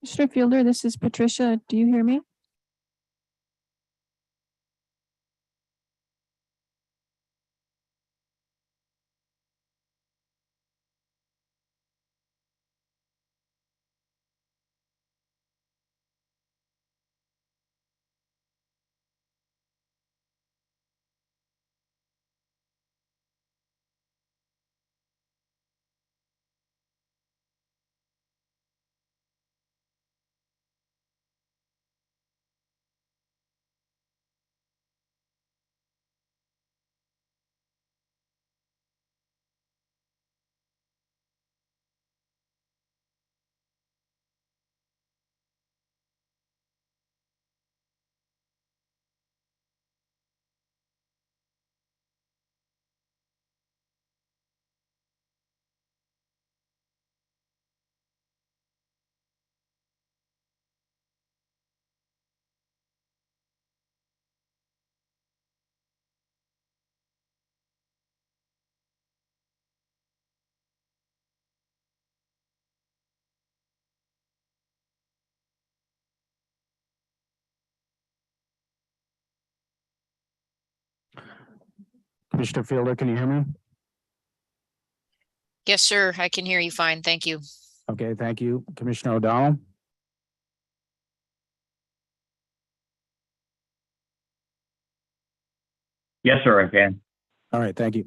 Commissioner Fielder, this is Patricia. Do you hear me? Commissioner Fielder, can you hear me? Yes, sir. I can hear you fine. Thank you. Okay, thank you. Commissioner O'Donnell? Yes, sir, I can. All right, thank you.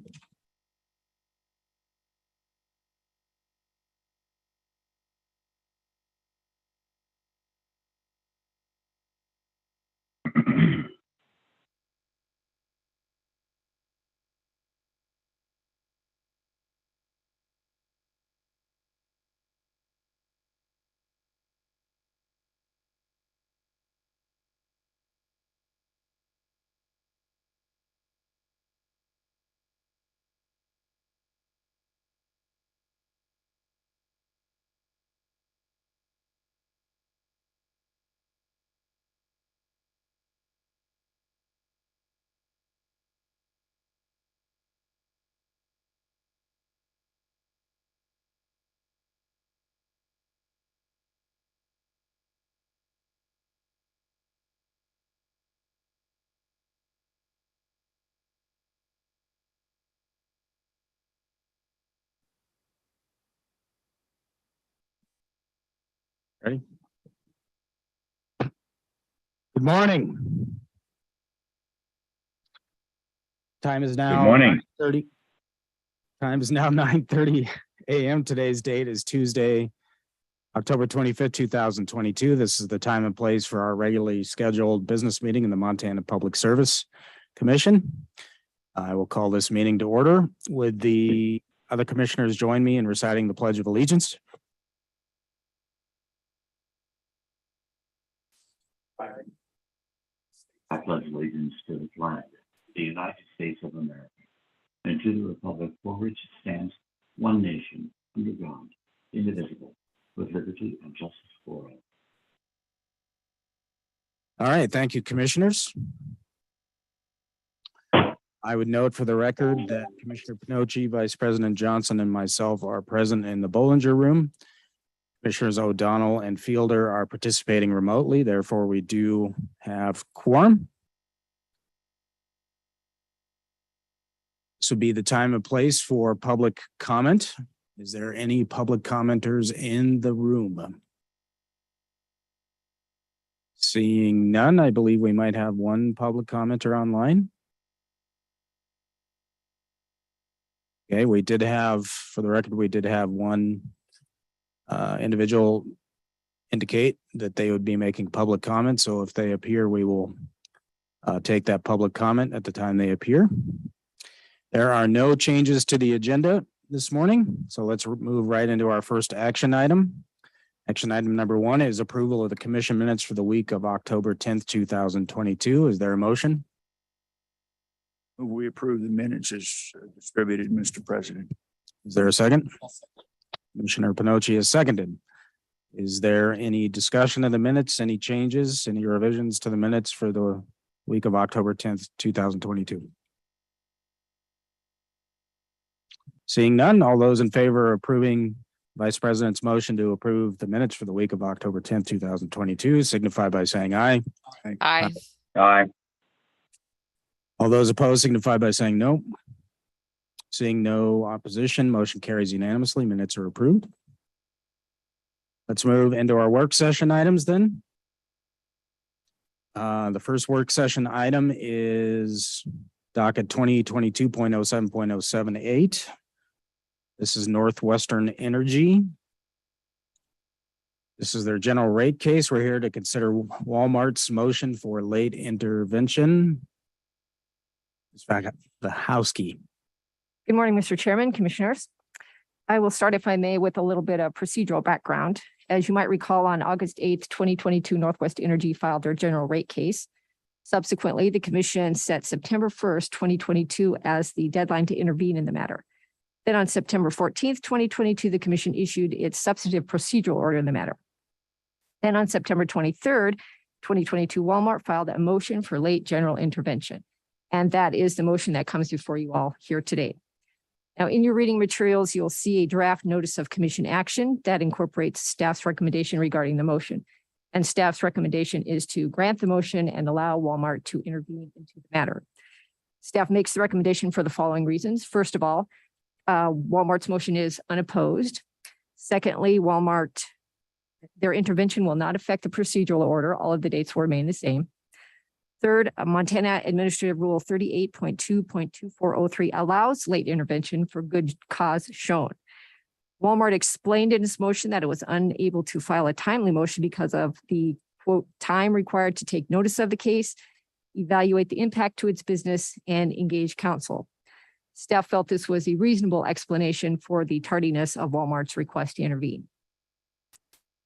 Ready? Good morning. Time is now 9:30. Time is now 9:30 a.m. Today's date is Tuesday, October 25th, 2022. This is the time and place for our regularly scheduled business meeting in the Montana Public Service Commission. I will call this meeting to order. Would the other commissioners join me in reciting the Pledge of Allegiance? I pledge allegiance to the flag of the United States of America and to the republic for which it stands, one nation, under God, indivisible, with liberty and justice for all. All right, thank you, commissioners. I would note for the record that Commissioner Pinocci, Vice President Johnson, and myself are present in the Bollinger Room. Commissioners O'Donnell and Fielder are participating remotely, therefore we do have quorum. This would be the time and place for public comment. Is there any public commenters in the room? Seeing none, I believe we might have one public commenter online. Okay, we did have, for the record, we did have one individual indicate that they would be making public comment. So if they appear, we will take that public comment at the time they appear. There are no changes to the agenda this morning. So let's move right into our first action item. Action item number 1 is approval of the commission minutes for the week of October 10th, 2022. Is there a motion? We approve the minutes as distributed, Mr. President. Is there a second? Commissioner Pinocci is seconded. Is there any discussion of the minutes, any changes, any revisions to the minutes for the week of October 10th, 2022? Seeing none, all those in favor of approving Vice President's motion to approve the minutes for the week of October 10th, 2022, signify by saying aye. Aye. Aye. All those opposed signify by saying no. Seeing no opposition, motion carries unanimously. Minutes are approved. Let's move into our work session items then. The first work session item is docket 2022.07.078. This is Northwestern Energy. This is their general rate case. We're here to consider Walmart's motion for late intervention. It's back at the Housekeeping. Good morning, Mr. Chairman, Commissioners. I will start, if I may, with a little bit of procedural background. As you might recall, on August 8th, 2022, Northwest Energy filed their general rate case. Subsequently, the Commission set September 1st, 2022 as the deadline to intervene in the matter. Then on September 14th, 2022, the Commission issued its substantive procedural order in the matter. Then on September 23rd, 2022, Walmart filed a motion for late general intervention. And that is the motion that comes before you all here today. Now, in your reading materials, you'll see a draft notice of Commission action that incorporates staff's recommendation regarding the motion. And staff's recommendation is to grant the motion and allow Walmart to intervene into the matter. Staff makes the recommendation for the following reasons. First of all, Walmart's motion is unopposed. Secondly, their intervention will not affect the procedural order. All of the dates will remain the same. Third, Montana Administrative Rule 38.2.2403 allows late intervention for good cause shown. Walmart explained in its motion that it was unable to file a timely motion because of the, quote, time required to take notice of the case, evaluate the impact to its business, and engage counsel. Staff felt this was a reasonable explanation for the tardiness of Walmart's request to intervene.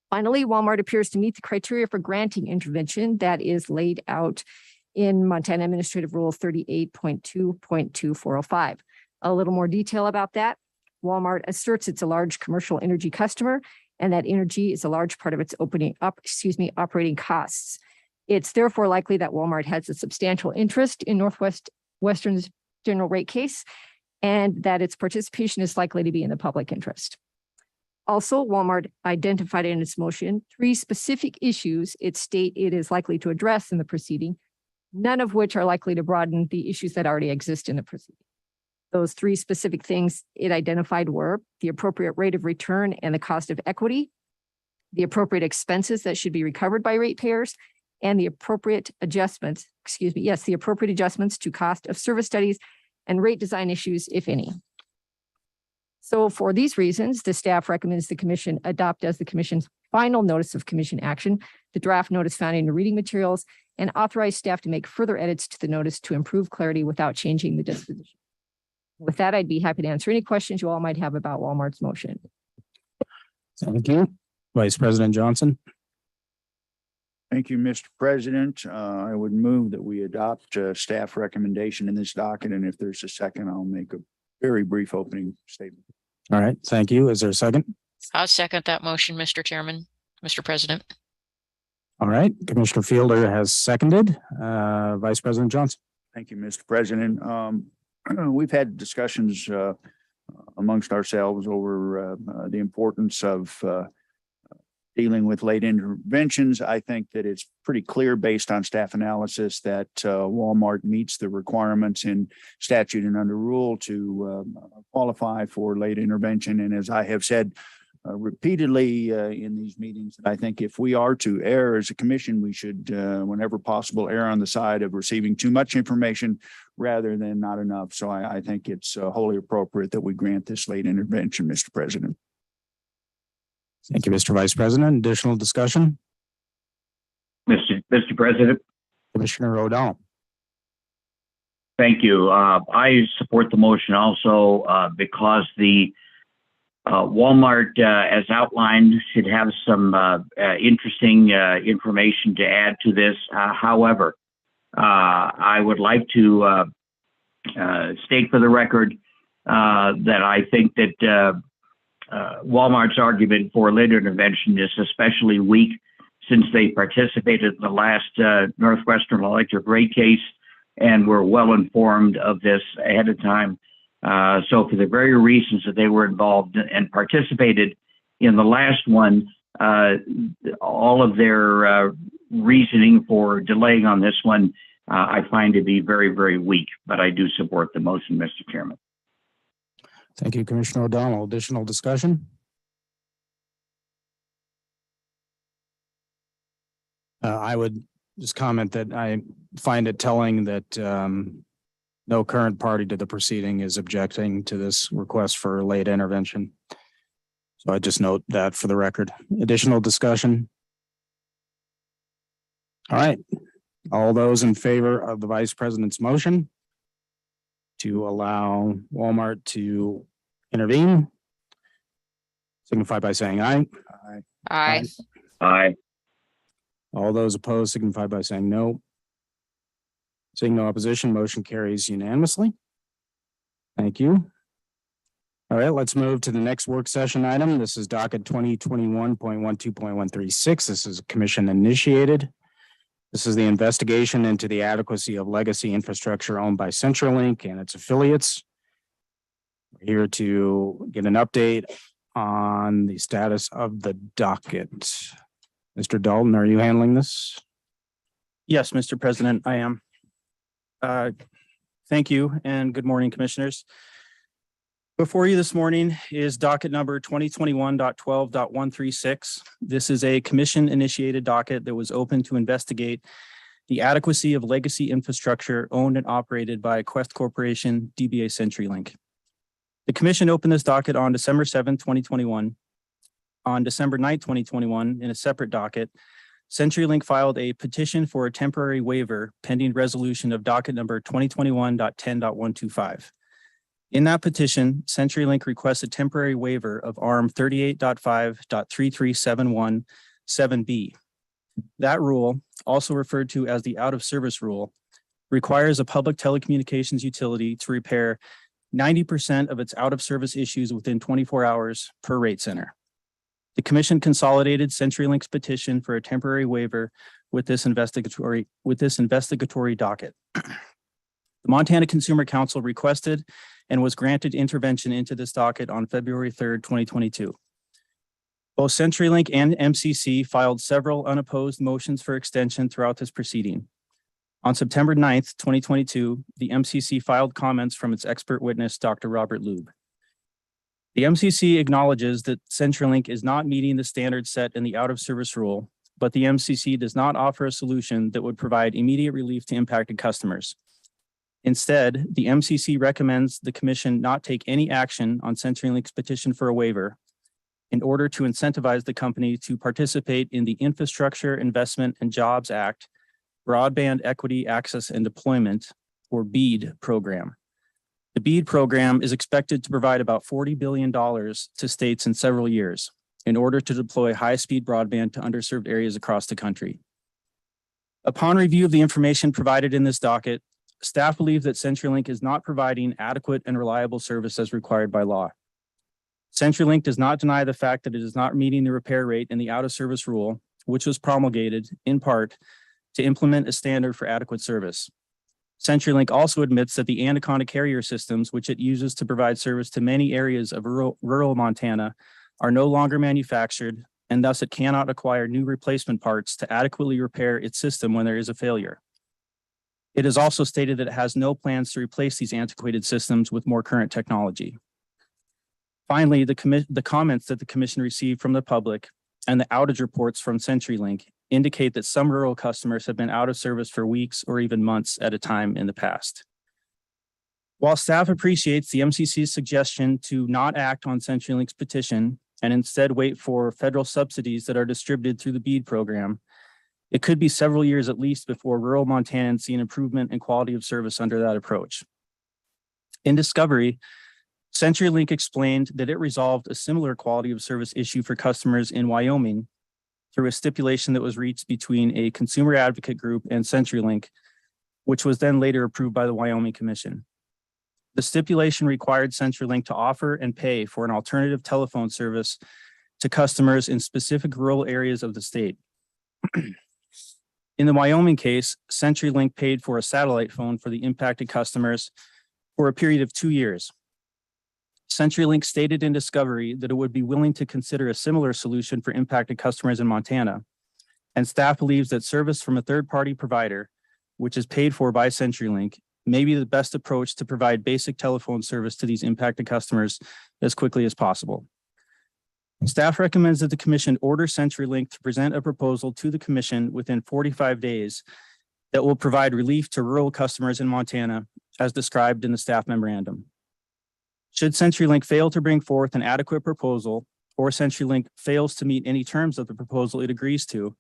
Finally, Walmart appears to meet the criteria for granting intervention that is laid out in Montana Administrative Rule 38.2.2405. A little more detail about that. Walmart asserts it's a large commercial energy customer and that energy is a large part of its operating costs. It's therefore likely that Walmart has a substantial interest in Northwestern's general rate case and that its participation is likely to be in the public interest. Also, Walmart identified in its motion 3 specific issues it is likely to address in the proceeding, none of which are likely to broaden the issues that already exist in the proceeding. Those 3 specific things it identified were the appropriate rate of return and the cost of equity, the appropriate expenses that should be recovered by ratepayers, and the appropriate adjustments, the appropriate adjustments to cost of service studies and rate design issues, if any. So for these reasons, the staff recommends the Commission adopt as the Commission's final notice of Commission action, the draft notice found in the reading materials, and authorize staff to make further edits to the notice to improve clarity without changing the disposition. With that, I'd be happy to answer any questions you all might have about Walmart's motion. Thank you. Vice President Johnson. Thank you, Mr. President. I would move that we adopt staff recommendation in this docket. And if there's a second, I'll make a very brief opening statement. All right. Thank you. Is there a second? I'll second that motion, Mr. Chairman, Mr. President. All right. Commissioner Fielder has seconded. Vice President Johnson. Thank you, Mr. President. We've had discussions amongst ourselves over the importance of dealing with late interventions. I think that it's pretty clear based on staff analysis that Walmart meets the requirements in statute and under rule to qualify for late intervention. And as I have said repeatedly in these meetings, I think if we are to err as a commission, we should, whenever possible, err on the side of receiving too much information rather than not enough. So I think it's wholly appropriate that we grant this late intervention, Mr. President. Thank you, Mr. Vice President. Additional discussion? Mr. President, Commissioner O'Donnell. thank you. I support the motion also because the Walmart, as outlined, should have some interesting information to add to this. However, I would like to state for the record that I think that Walmart's argument for late intervention is especially weak since they participated in the last Northwestern electric rate case and were well informed of this ahead of time. So for the very reasons that they were involved and participated In the last one, all of their reasoning for delaying on this one, I find to be very, very weak, but I do support the motion, Mr. Chairman. Thank you, Commissioner O'Donnell. Additional discussion? I would just comment that I find it telling that no current party to the proceeding is objecting to this request for late intervention. So I just note that for the record. Additional discussion? All right. All those in favor of the Vice President's motion to allow Walmart to intervene, signify by saying aye. Aye. Aye. All those opposed signify by saying no. Seeing no opposition, motion carries unanimously. Thank you. All right, let's move to the next work session item. This is docket 2021.12.136. This is commission initiated. This is the investigation into the adequacy of legacy infrastructure owned by CenturyLink and its affiliates. We're here to get an update on the status of the docket. Mr. Dalton, are you handling this? Yes, Mr. President, I am. Thank you and good morning, commissioners. Before you this morning is docket number 2021.12.136. This is a commission-initiated docket that was open to investigate the adequacy of legacy infrastructure owned and operated by Quest Corporation, DBA CenturyLink. The commission opened this docket on December 7, 2021. On December 9, 2021, in a separate docket, CenturyLink filed a petition for a temporary waiver pending resolution of docket number 2021.10.125. In that petition, CenturyLink requests a temporary waiver of ARM 38.5.3371 7B. That rule, also referred to as the out-of-service rule, requires a public telecommunications utility to repair 90% of its out-of-service issues within 24 hours per rate center. The commission consolidated CenturyLink's petition for a temporary waiver with this investigatory docket. The Montana Consumer Council requested and was granted intervention into this docket on February 3rd, 2022. Both CenturyLink and MCC filed several unopposed motions for extension throughout this proceeding. On September 9th, 2022, the MCC filed comments from its expert witness, Dr. Robert Lube. The MCC acknowledges that CenturyLink is not meeting the standards set in the out-of-service rule, but the MCC does not offer a solution that would provide immediate relief to impacted customers. Instead, the MCC recommends the commission not take any action on CenturyLink's petition for a waiver in order to incentivize the company to participate in the Infrastructure Investment and Jobs Act Broadband Equity Access and Deployment, or BEAD program. The BEAD program is expected to provide about $40 billion to states in several years in order to deploy high-speed broadband to underserved areas across the country. Upon review of the information provided in this docket, staff believe that CenturyLink is not providing adequate and reliable service as required by law. CenturyLink does not deny the fact that it is not meeting the repair rate in the out-of-service rule, which was promulgated in part to implement a standard for adequate service. CenturyLink also admits that the Anaconda carrier systems, which it uses to provide service to many areas of rural Montana, are no longer manufactured, and thus it cannot acquire new replacement parts to adequately repair its system when there is a failure. It has also stated that it has no plans to replace these antiquated systems with more current technology. Finally, the comments that the commission received from the public and the outage reports from CenturyLink indicate that some rural customers have been out of service for weeks or even months at a time in the past. While staff appreciates the MCC's suggestion to not act on CenturyLink's petition and instead wait for federal subsidies that are distributed through the BEAD program, it could be several years at least before rural Montanans see an improvement in quality of service under that approach. In discovery, CenturyLink explained that it resolved a similar quality of service issue for customers in Wyoming through a stipulation that was reached between a consumer advocate group and CenturyLink, which was then later approved by the Wyoming Commission. The stipulation required CenturyLink to offer and pay for an alternative telephone service to customers in specific rural areas of the state. In the Wyoming case, CenturyLink paid for a satellite phone for the impacted customers for a period of 2 years. CenturyLink stated in discovery that it would be willing to consider a similar solution for impacted customers in Montana. And staff believes that service from a third-party provider, which is paid for by CenturyLink, may be the best approach to provide basic telephone service to these impacted customers as quickly as possible. Staff recommends that the commission order CenturyLink to present a proposal to the commission within 45 days that will provide relief to rural customers in Montana as described in the staff memorandum. Should CenturyLink fail to bring forth an adequate proposal, or CenturyLink fails to meet any terms of the proposal it agrees to,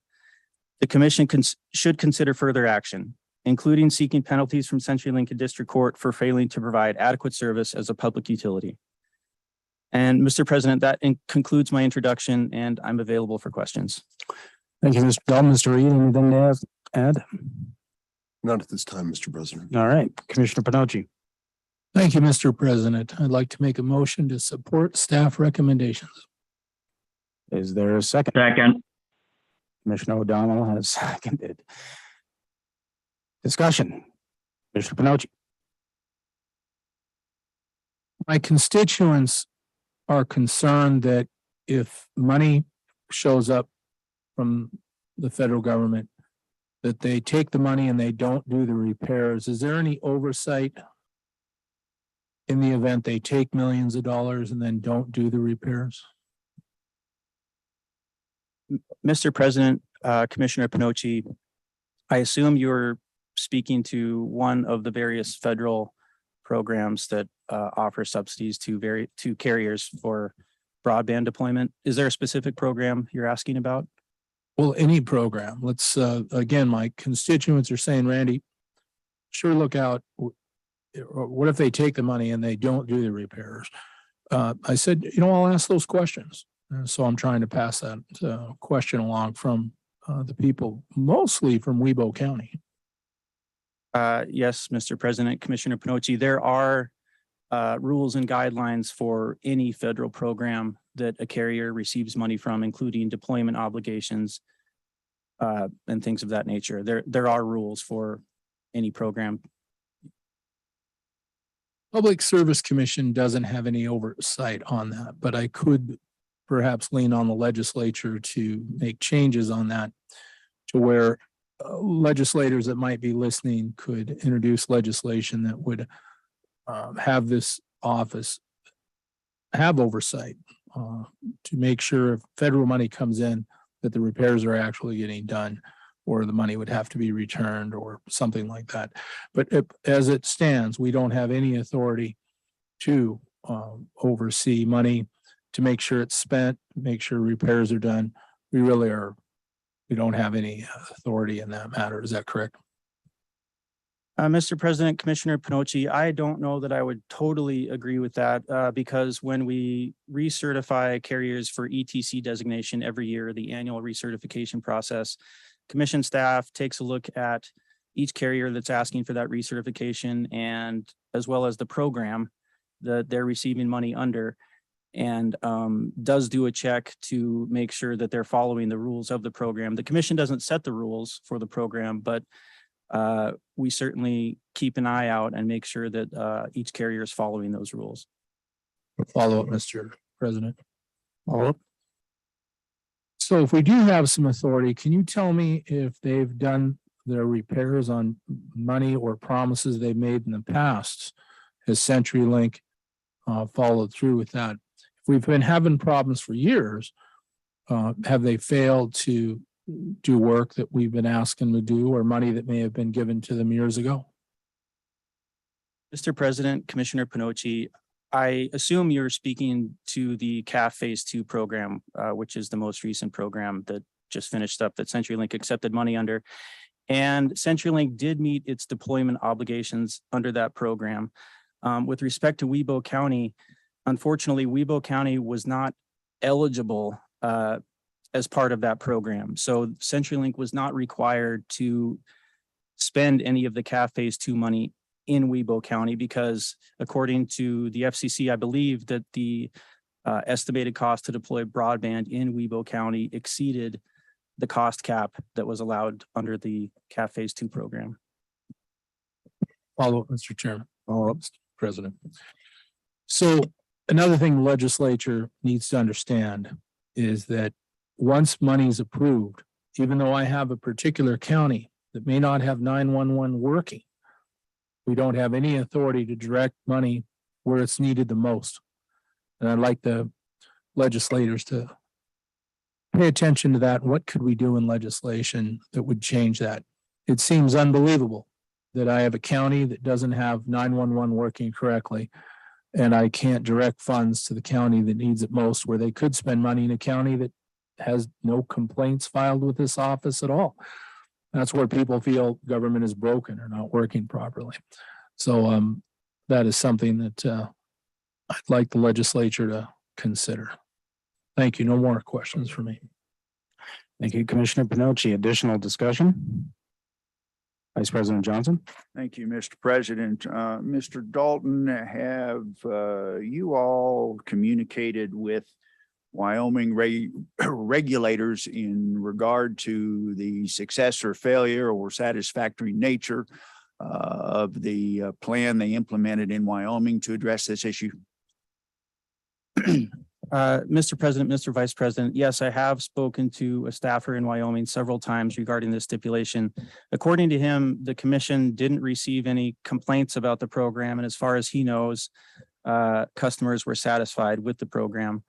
the commission should consider further action, including seeking penalties from CenturyLink in district court for failing to provide adequate service as a public utility. And Mr. President, that concludes my introduction, and I'm available for questions. Thank you, Mr. Bell. Mr. Reed, anything to add? Not at this time, Mr. President. All right, Commissioner Pinochi. Thank you, Mr. President. I'd like to make a motion to support staff recommendations. Is there a second? Second. Commissioner O'Donnell has seconded. Discussion. Commissioner Pinochi. My constituents are concerned that if money shows up from the federal government, that they take the money and they don't do the repairs. Is there any oversight in the event they take millions of dollars and then don't do the repairs? Mr. President, Commissioner Pinochi, I assume you're speaking to one of the various federal programs that offer subsidies to carriers for broadband deployment. Is there a specific program you're asking about? Well, any program. Let's, again, my constituents are saying, Randy, sure look out. What if they take the money and they don't do the repairs? I said, I'll ask those questions. So I'm trying to pass that question along from the people, mostly from Webo County. Yes, Mr. President, Commissioner Pinochi, there are rules and guidelines for any federal program that a carrier receives money from, including deployment obligations and things of that nature. There are rules for any program. Public Service Commission doesn't have any oversight on that, but I could perhaps lean on the legislature to make changes on that to where legislators that might be listening could introduce legislation that would have this office have oversight to make sure if federal money comes in that the repairs are actually getting done, or the money would have to be returned or something like that. But as it stands, we don't have any authority to oversee money, to make sure it's spent, make sure repairs are done. We don't have any authority in that matter. Is that correct? Mr. President, Commissioner Pinochi, I don't know that I would totally agree with that because when we recertify carriers for ETC designation every year, the annual recertification process, commission staff takes a look at each carrier that's asking for that recertification, and as well as the program that they're receiving money under, and does do a check to make sure that they're following the rules of the program. The commission doesn't set the rules for the program, but we certainly keep an eye out and make sure that each carrier is following those rules. Follow up, Mr. President. Follow up. So if we do have some authority, can you tell me if they've done their repairs on money or promises they made in the past? Has CenturyLink followed through with that? If we've been having problems for years, have they failed to do work that we've been asking to do, or money that may have been given to them years ago? Mr. President, Commissioner Pinochi, I assume you're speaking to the CAF Phase 2 program, which is the most recent program that just finished up that CenturyLink accepted money under. And CenturyLink did meet its deployment obligations under that program. With respect to Webo County, unfortunately, Webo County was not eligible as part of that program. So CenturyLink was not required to spend any of the CAF Phase 2 money in Webo County because according to the FCC, I believe that the estimated cost to deploy broadband in Webo County exceeded the cost cap that was allowed under the CAF Phase 2 program. Follow up, Mr. Chairman. Follow up. President. So another thing the legislature needs to understand is that once money is approved, even though I have a particular county that may not have 911 working, we don't have any authority to direct money where it's needed the most. And I'd like the legislators to pay attention to that. What could we do in legislation that would change that? It seems unbelievable that I have a county that doesn't have 911 working correctly, and I can't direct funds to the county that needs it most, where they could spend money in a county that has no complaints filed with this office at all. That's where people feel government is broken or not working properly. So that is something that I'd like the legislature to consider. Thank you. No more questions for me. Thank you, Commissioner Pinocci. Additional discussion? Vice President Johnson? Thank you, Mr. President. Mr. Dalton, have you all communicated with Wyoming regulators in regard to the success or failure or satisfactory nature of the plan they implemented in Wyoming to address this issue? Mr. President, Mr. Vice President, yes, I have spoken to a staffer in Wyoming several times regarding this stipulation. According to him, the commission didn't receive any complaints about the program, and as far as he knows, customers were satisfied with the program.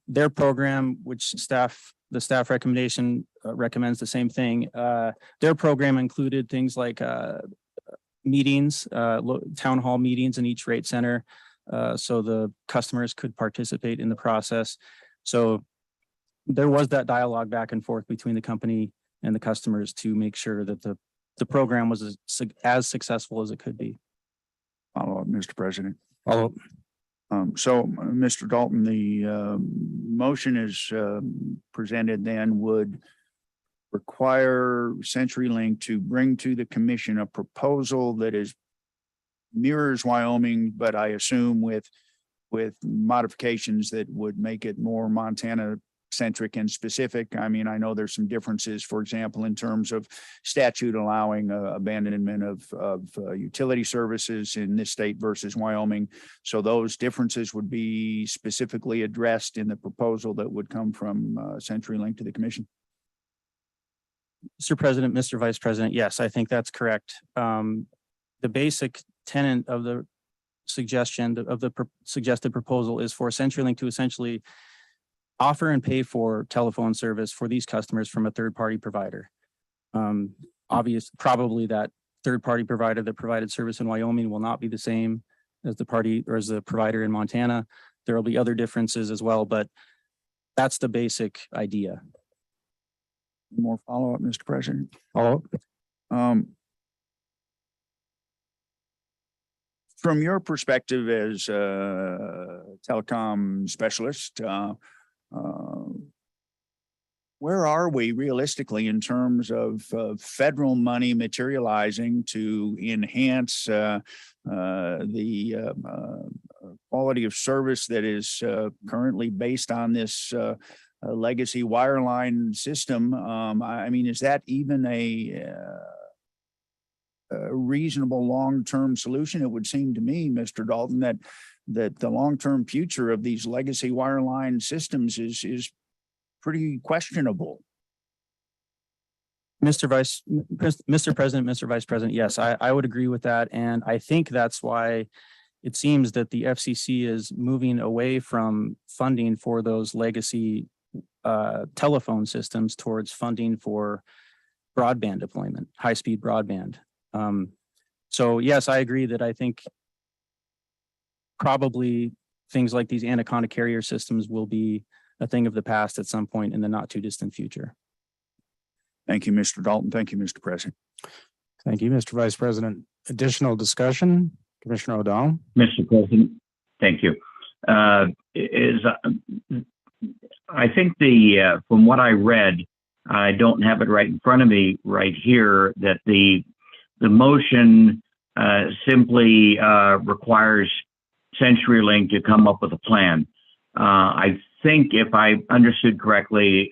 Their program, which the staff recommendation recommends the same thing. Their program included things like meetings, town hall meetings in each rate center, so the customers could participate in the process. So there was that dialogue back and forth between the company and the customers to make sure that the program was as successful as it could be. Follow up, Mr. President. Follow up. So, Mr. Dalton, the motion is presented then would require CenturyLink to bring to the commission a proposal that mirrors Wyoming, but I assume with modifications that would make it more Montana centric and specific. I mean, I know there's some differences, for example, in terms of statute allowing abandonment of utility services in this state versus Wyoming. So those differences would be specifically addressed in the proposal that would come from CenturyLink to the commission. Mr. President, Mr. Vice President, yes, I think that's correct. The basic tenet of the suggestion of the suggested proposal is for CenturyLink to essentially offer and pay for telephone service for these customers from a third-party provider. Probably that third-party provider that provided service in Wyoming will not be the same as the provider in Montana. There will be other differences as well, but that's the basic idea. More follow-up, Mr. President. Follow up. From your perspective as a telecom specialist, where are we realistically in terms of federal money materializing to enhance the quality of service that is currently based on this legacy wireline system? I mean, is that even a reasonable long-term solution? It would seem to me, Mr. Dalton, that the long-term future of these legacy wireline systems is pretty questionable. Mr. President, Mr. Vice President, yes, I would agree with that. And I think that's why it seems that the FCC is moving away from funding for those legacy telephone systems towards funding for broadband deployment, high-speed broadband. So yes, I agree that I think probably things like these Anaconda carrier systems will be a thing of the past at some point in the not too distant future. Thank you, Mr. Dalton. Thank you, Mr. President. Thank you, Mr. Vice President. Additional discussion, Commissioner O'Donnell. Mr. President, thank you. I think from what I read, I don't have it right in front of me right here, that the motion simply requires CenturyLink to come up with a plan. I think if I understood correctly,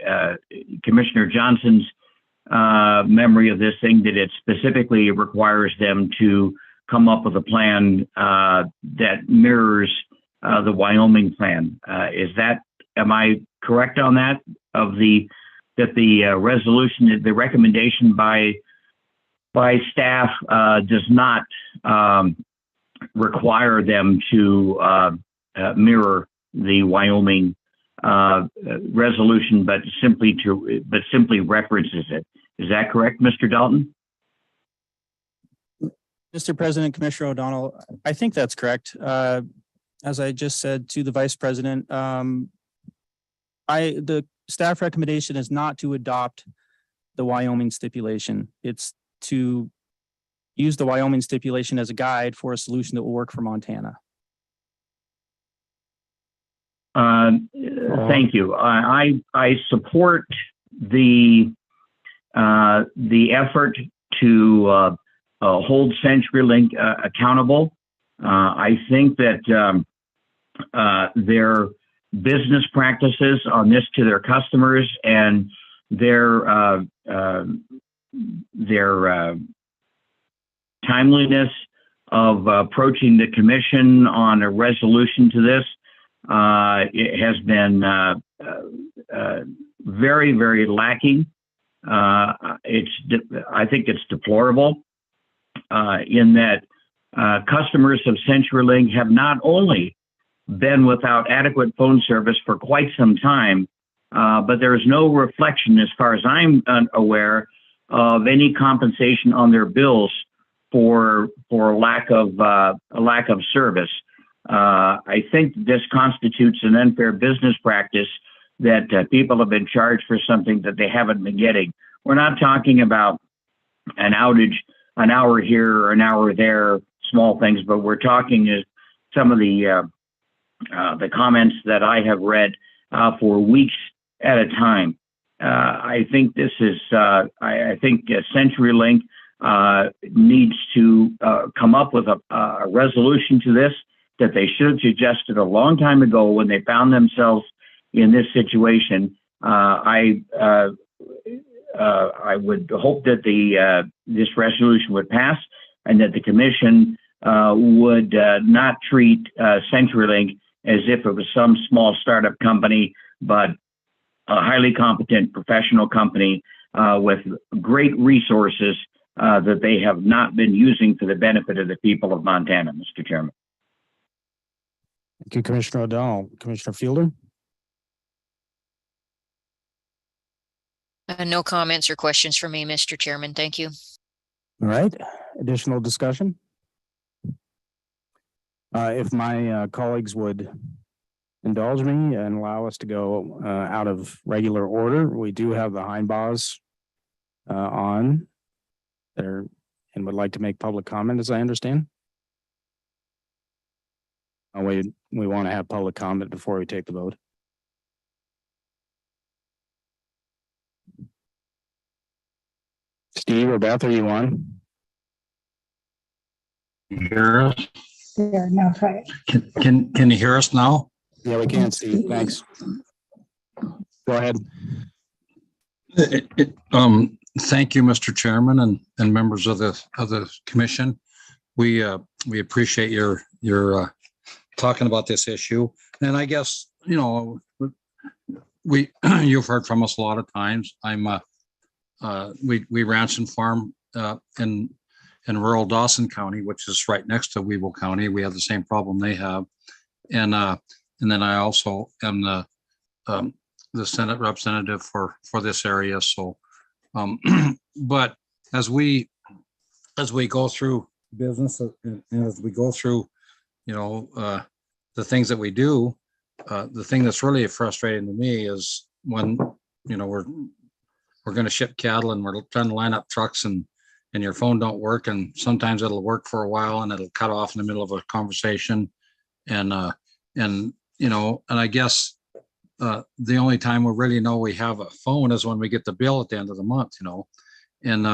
Commissioner Johnson's memory of this thing, that it specifically requires them to come up with a plan that mirrors the Wyoming plan. Am I correct on that? That the resolution, the recommendation by staff does not require them to mirror the Wyoming resolution, but simply references it. Is that correct, Mr. Dalton? Mr. President, Commissioner O'Donnell, I think that's correct. As I just said to the Vice President, the staff recommendation is not to adopt the Wyoming stipulation. It's to use the Wyoming stipulation as a guide for a solution that will work for Montana. Thank you. I support the effort to hold CenturyLink accountable. I think that their business practices on this to their customers and their timeliness of approaching the commission on a resolution to this it has been very, very lacking. I think it's deplorable in that customers of CenturyLink have not only been without adequate phone service for quite some time, but there is no reflection, as far as I'm aware, of any compensation on their bills for lack of service. I think this constitutes an unfair business practice that people have been charged for something that they haven't been getting. We're not talking about an outage, an hour here or an hour there, small things, but we're talking some of the comments that I have read for weeks at a time. I think this is, I think CenturyLink needs to come up with a resolution to this that they should have suggested a long time ago when they found themselves in this situation. I would hope that this resolution would pass and that the commission would not treat CenturyLink as if it was some small startup company, but a highly competent professional company with great resources that they have not been using for the benefit of the people of Montana, Mr. Chairman. Thank you, Commissioner O'Donnell. Commissioner Fielder? No comments or questions for me, Mr. Chairman. Thank you. All right. Additional discussion? If my colleagues would indulge me and allow us to go out of regular order, we do have the Heinbaus on there and would like to make public comment, as I understand. We want to have public comment before we take the vote. Steve or Beth, are you on? You hear us? There, now try it. Can you hear us now? Yeah, we can, Steve. Thanks. Go ahead. Thank you, Mr. Chairman and members of the commission. We appreciate your talking about this issue. And I guess, you know, you've heard from us a lot of times. We ranch and farm in rural Dawson County, which is right next to Weevil County. We have the same problem they have. And then I also am the Senate representative for this area. So, but as we go through business and as we go through, you know, the things that we do, the thing that's really frustrating to me is when, you know, we're going to ship cattle and we're trying to line up trucks and your phone don't work, and sometimes it'll work for a while and it'll cut off in the middle of a conversation, and you know, and I guess the only time we really know we have a phone is when we get the bill at the end of the month, you know, and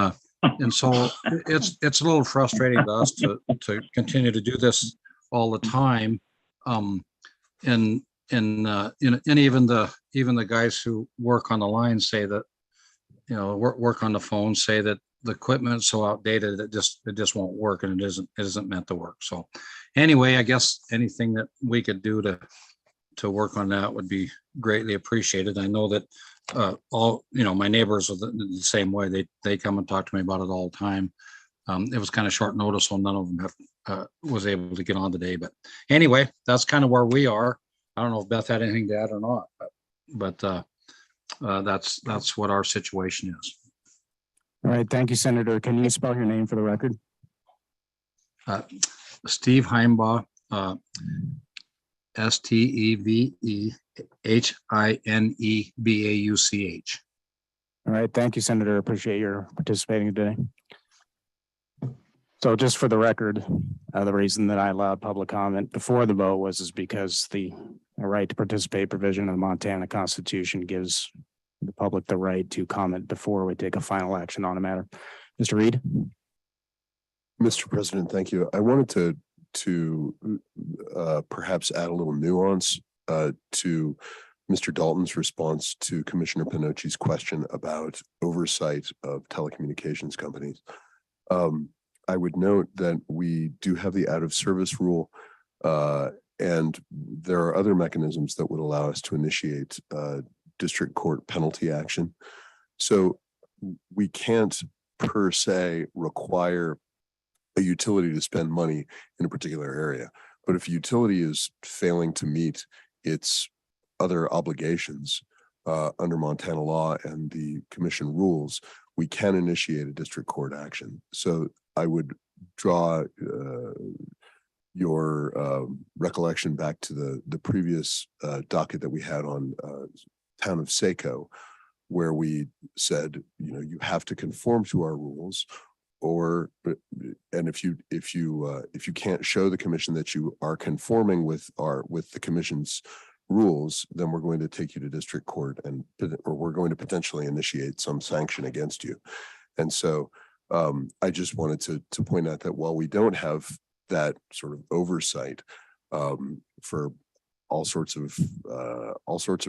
so it's a little frustrating to us to continue to do this all the time, and even the guys who work on the line say that, you know, work on the phone say that the equipment is so outdated, it just won't work, and it isn't meant to work. So anyway, I guess anything that we could do to work on that would be greatly appreciated. I know that all, my neighbors are the same way. They come and talk to me about it all the time. It was kind of short notice, so none of them was able to get on today. But anyway, that's kind of where we are. I don't know if Beth had anything to add or not, but that's what our situation is. All right, thank you, Senator. Can you spell your name for the record? Steve Heimbaugh, SteveHinebauch. All right, thank you, Senator. Appreciate your participating today. So just for the record, the reason that I allowed public comment before the vote was because the right to participate provision of the Montana Constitution gives the public the right to comment before we take a final action on a matter. Mr. Reed. Mr. President, thank you. I wanted to perhaps add a little nuance to Mr. Dalton's response to Commissioner Pinocchi's question about oversight of telecommunications companies. I would note that we do have the out of service rule, and there are other mechanisms that would allow us to initiate district court penalty action. So we can't per se require a utility to spend money in a particular area. But if a utility is failing to meet its other obligations under Montana law and the commission rules, we can initiate a district court action. So I would draw your recollection back to the previous docket that we had on town of Saco, where we said, you have to conform to our rules, and if you can't show the commission that you are conforming with the commission's rules, then we're going to take you to district court or we're going to potentially initiate some sanction against you. And so I just wanted to point out that while we don't have that sort of oversight for all sorts of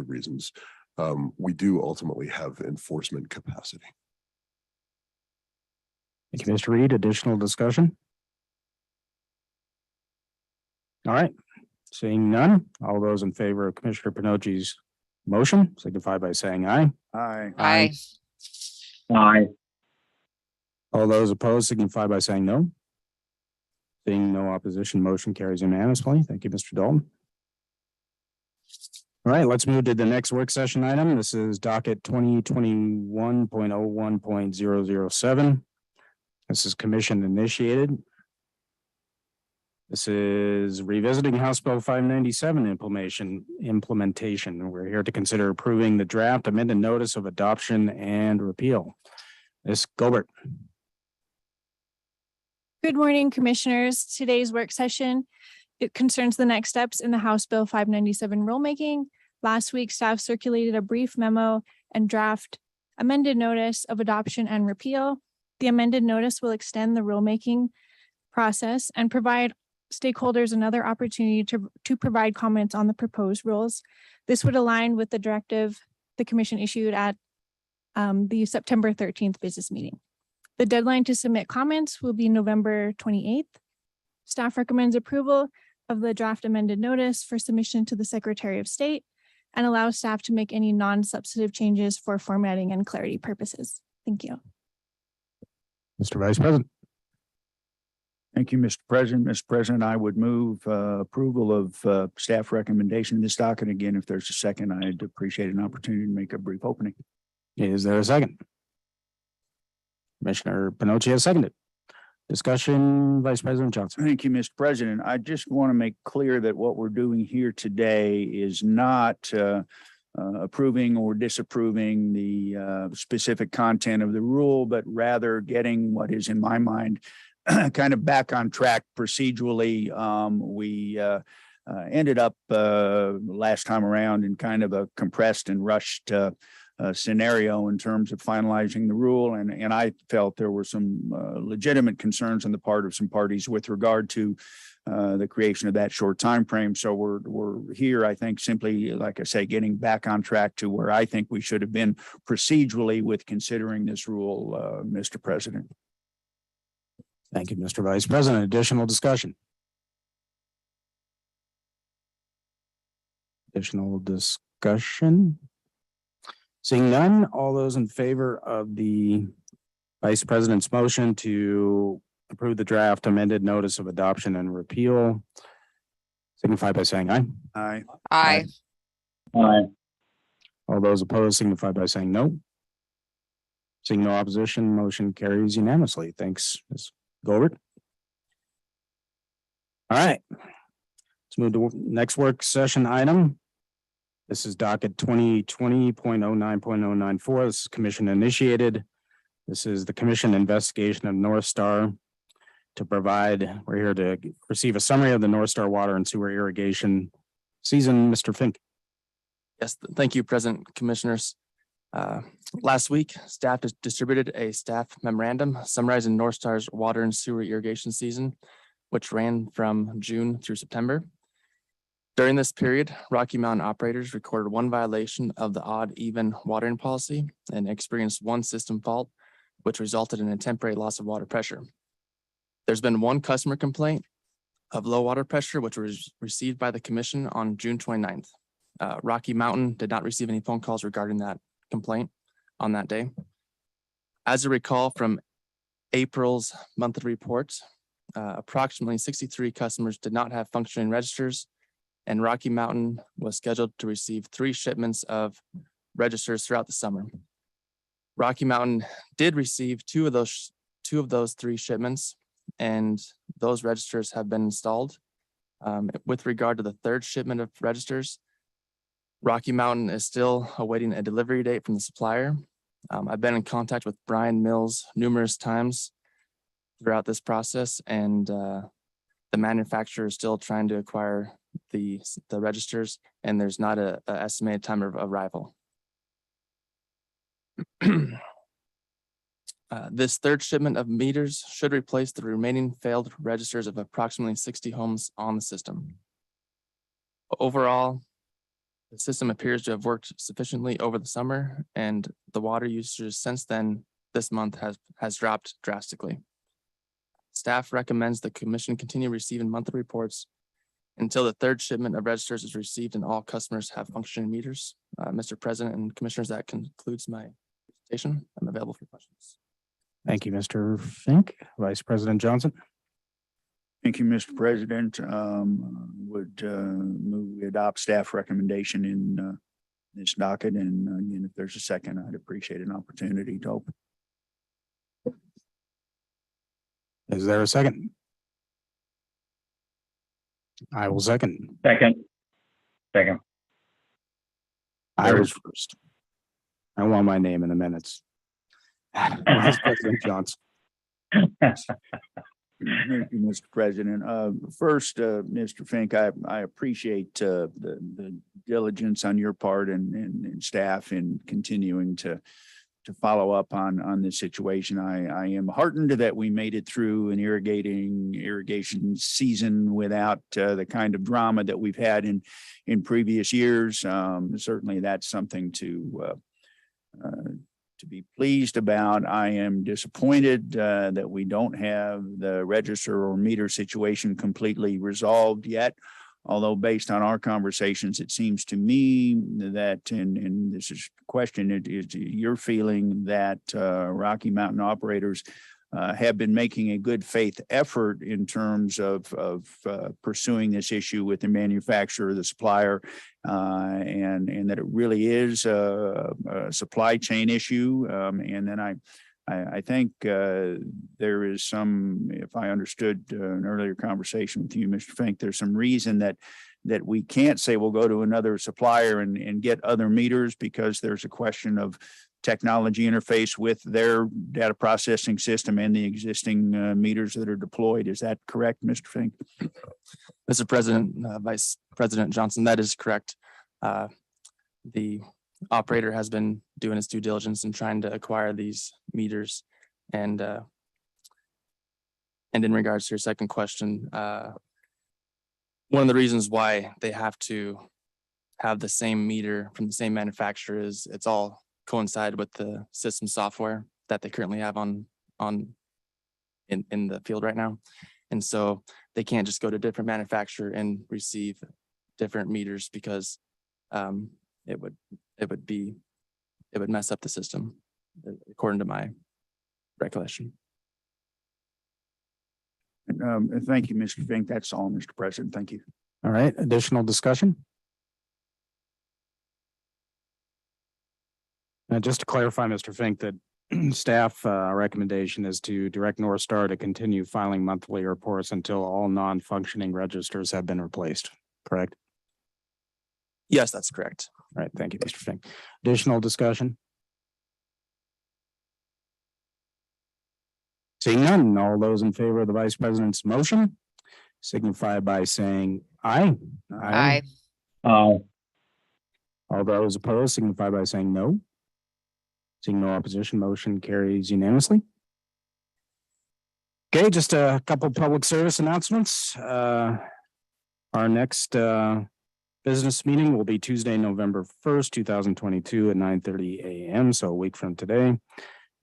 reasons, we do ultimately have enforcement capacity. Thank you, Mr. Reed. Additional discussion? All right. Seeing none, all those in favor of Commissioner Pinocchi's motion signify by saying aye. Aye. Aye. Aye. All those opposed signify by saying no. Seeing no opposition, motion carries unanimously. Thank you, Mr. Dalton. All right, let's move to the next work session item. This is docket 2021.01.007. This is commission initiated. This is revisiting House Bill 597 implementation. We're here to consider approving the draft amended notice of adoption and repeal. Ms. Gilbert. Good morning, commissioners. Today's work session, it concerns the next steps in the House Bill 597 rulemaking. Last week, staff circulated a brief memo and draft amended notice of adoption and repeal. The amended notice will extend the rulemaking process and provide stakeholders another opportunity to provide comments on the proposed rules. This would align with the directive the commission issued at the September 13th business meeting. The deadline to submit comments will be November 28th. Staff recommends approval of the draft amended notice for submission to the Secretary of State and allows staff to make any non-substantive changes for formatting and clarity purposes. Thank you. Mr. Vice President. Thank you, Mr. President. Mr. President, I would move approval of staff recommendation in this docket. Again, if there's a second, I'd appreciate an opportunity to make a brief opening. Is there a second? Commissioner Pinocchi has seconded. Discussion, Vice President Johnson. Thank you, Mr. President. I just want to make clear that what we're doing here today is not approving or disapproving the specific content of the rule, but rather getting what is, in my mind, kind of back on track procedurally. We ended up last time around in kind of a compressed and rushed scenario in terms of finalizing the rule. And I felt there were some legitimate concerns on the part of some parties with regard to the creation of that short time frame. So we're here, I think, simply, like I say, getting back on track to where I think we should have been procedurally with considering this rule, Mr. President. Thank you, Mr. Vice President. Additional discussion? Additional discussion? Seeing none, all those in favor of the Vice President's motion to approve the draft amended notice of adoption and repeal, signify by saying aye. Aye. Aye. Aye. All those opposed signify by saying no. Seeing no opposition, motion carries unanimously. Thanks, Ms. Goldberg. All right. Let's move to next work session item. This is docket 2020.09.094. This is commission initiated. This is the commission investigation of North Star to provide, we're here to receive a summary of the North Star water and sewer irrigation season. Mr. Fink. Yes, thank you, President, Commissioners. Last week, staff distributed a staff memorandum summarizing North Star's water and sewer irrigation season, which ran from June through September. During this period, Rocky Mountain operators recorded one violation of the odd-even watering policy and experienced one system fault, which resulted in a temporary loss of water pressure. There's been one customer complaint of low water pressure, which was received by the commission on June 29th. Rocky Mountain did not receive any phone calls regarding that complaint on that day. As you recall from April's monthly report, approximately 63 customers did not have functioning registers, and Rocky Mountain was scheduled to receive 3 shipments of registers throughout the summer. Rocky Mountain did receive two of those 3 shipments, and those registers have been installed. With regard to the 3rd shipment of registers, Rocky Mountain is still awaiting a delivery date from the supplier. I've been in contact with Brian Mills numerous times throughout this process, and the manufacturer is still trying to acquire the registers, and there's not a estimated time of arrival. This 3rd shipment of meters should replace the remaining failed registers of approximately 60 homes on the system. Overall, the system appears to have worked sufficiently over the summer, and the water usage since then this month has dropped drastically. Staff recommends the commission continue receiving monthly reports until the 3rd shipment of registers is received and all customers have functioning meters. Mr. President and Commissioners, that concludes my presentation. I'm available for questions. Thank you, Mr. Fink. Vice President Johnson. Thank you, Mr. President. Would move we adopt staff recommendation in this docket, and again, if there's a second, I'd appreciate an opportunity to open. Is there a second? I will second. Second. I was first. I want my name in the minutes. Vice President Johnson. Thank you, Mr. President. First, Mr. Fink, I appreciate the diligence on your part and staff in continuing to follow up on this situation. I am heartened that we made it through an irrigation season without the kind of drama that we've had in previous years. Certainly, that's something to be pleased about. I am disappointed that we don't have the register or meter situation completely resolved yet. Although based on our conversations, it seems to me that, and this is a question, it is your feeling that Rocky Mountain operators have been making a good faith effort in terms of pursuing this issue with the manufacturer, the supplier, and that it really is a supply chain issue. And then I think there is some, if I understood an earlier conversation with you, Mr. Fink, there's some reason that we can't say we'll go to another supplier and get other meters because there's a question of technology interface with their data processing system and the existing meters that are deployed. Is that correct, Mr. Fink? Mr. President, Vice President Johnson, that is correct. The operator has been doing its due diligence and trying to acquire these meters. And in regards to your second question, one of the reasons why they have to have the same meter from the same manufacturer is it's all coincide with the system software that they currently have in the field right now. And so they can't just go to different manufacturer and receive different meters because it would mess up the system, according to my recollection. Thank you, Mr. Fink. That's all, Mr. President. Thank you. All right, additional discussion? Just to clarify, Mr. Fink, that staff recommendation is to direct North Star to continue filing monthly reports until all non-functioning registers have been replaced, correct? Yes, that's correct. All right, thank you, Mr. Fink. Additional discussion? Seeing none, all those in favor of the Vice President's motion signify by saying aye. Aye. All those opposed signify by saying no. Seeing no opposition, motion carries unanimously. Okay, just a couple public service announcements. Our next business meeting will be Tuesday, November 1st, 2022 at 9:30 a.m. So a week from today.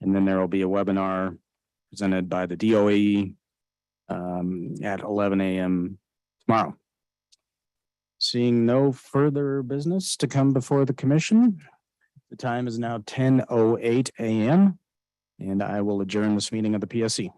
And then there will be a webinar presented by the DOE at 11 a.m. tomorrow. Seeing no further business to come before the commission, the time is now 10:08 a.m. and I will adjourn this meeting of the PSC.